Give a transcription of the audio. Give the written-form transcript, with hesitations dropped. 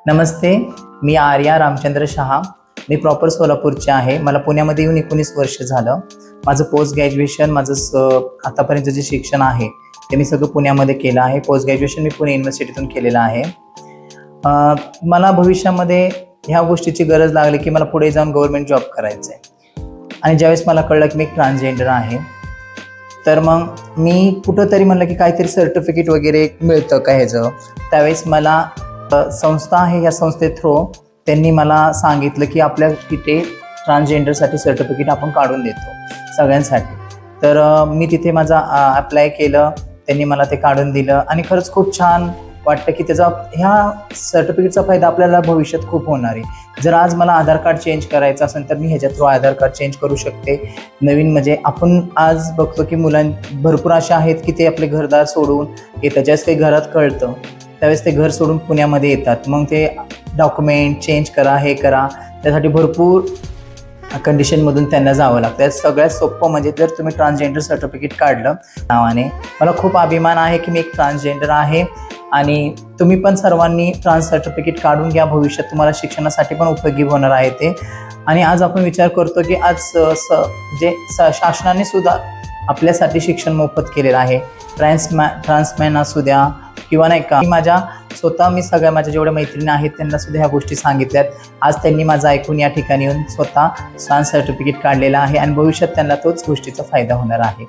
नमस्ते, मी आर्या रामचंद्र शहा। मी proper सोलापूरचे आहे। मला पुण्यामध्ये येऊन 19 वर्ष झालं। माझं पोस्ट ग्रॅज्युएशन आतापर्यंत जे शिक्षण आहे ते मी सगळं पुण्यामध्ये केलं आहे। पोस्ट ग्रॅज्युएशन मी पुणे युनिव्हर्सिटीतून केलेलं आहे। मला भविष्यामध्ये ह्या गोष्टीची गरज लागली की मला पुढे जाऊन गव्हर्नमेंट जॉब करायचं आहे। आणि ज्यावेळेस मला कळलं की मी एक ट्रान्सजेंडर आहे, तर मग मी कुठंतरी म्हणलं की काहीतरी सर्टिफिकेट वगैरे मिळतं का ह्याचं। त्यावेळेस मला संस्था आहे, या संस्थे थ्रू त्यांनी मला सांगितलं की आपल्या तिथे ट्रान्सजेंडरसाठी सर्टिफिकेट आपण काढून देतो सगळ्यांसाठी। तर मी तिथे माझा अप्लाय केलं, त्यांनी मला ते काढून दिलं आणि खरंच खूप छान वाटतं की ह्या सर्टिफिकेटचा फायदा आपल्याला भविष्यात खूप होणार आहे। जर आज मला आधार कार्ड चेंज करायचं असेल तर मी ह्याच्या थ्रू आधार कार्ड चेंज करू शकते। नवीन म्हणजे आपण आज बघतो की भरपूर अशा आहेत की ते आपले घरदार सोडून येतात। ज्यावेळेस काही घरात कळतं त्यावेळेस ते घर सोडून पुण्यामध्ये येतात। मग ते डॉक्युमेंट चेंज करा, हे करा, त्यासाठी भरपूर कंडिशनमधून त्यांना जावं लागतं। सगळ्यात सोपं म्हणजे जर तुम्ही ट्रान्सजेंडर सर्टिफिकेट काढलं नावाने, मला खूप अभिमान आहे की मी एक ट्रान्सजेंडर आहे। आणि तुम्ही पण सर्वांनी ट्रान्स सर्टिफिकेट काढून घ्या, भविष्यात तुम्हाला शिक्षणासाठी पण उपयोगी होणार आहे ते। आणि आज आपण विचार करतो की आज शासनाने सुद्धा आपल्यासाठी शिक्षण मोफत केलेलं आहे। ट्रान्समॅन असू द्या किंवा नाही का, मी सगळ्या माझ्या जेवढ्या मैत्रिणी आहेत त्यांना सुद्धा ह्या गोष्टी सांगितल्यात। आज त्यांनी माझं ऐकून या ठिकाणी येऊन स्वतः ट्रान्स सर्टिफिकेट काढलेलं आहे आणि भविष्यात त्यांना तोच गोष्टीचा फायदा होणार आहे।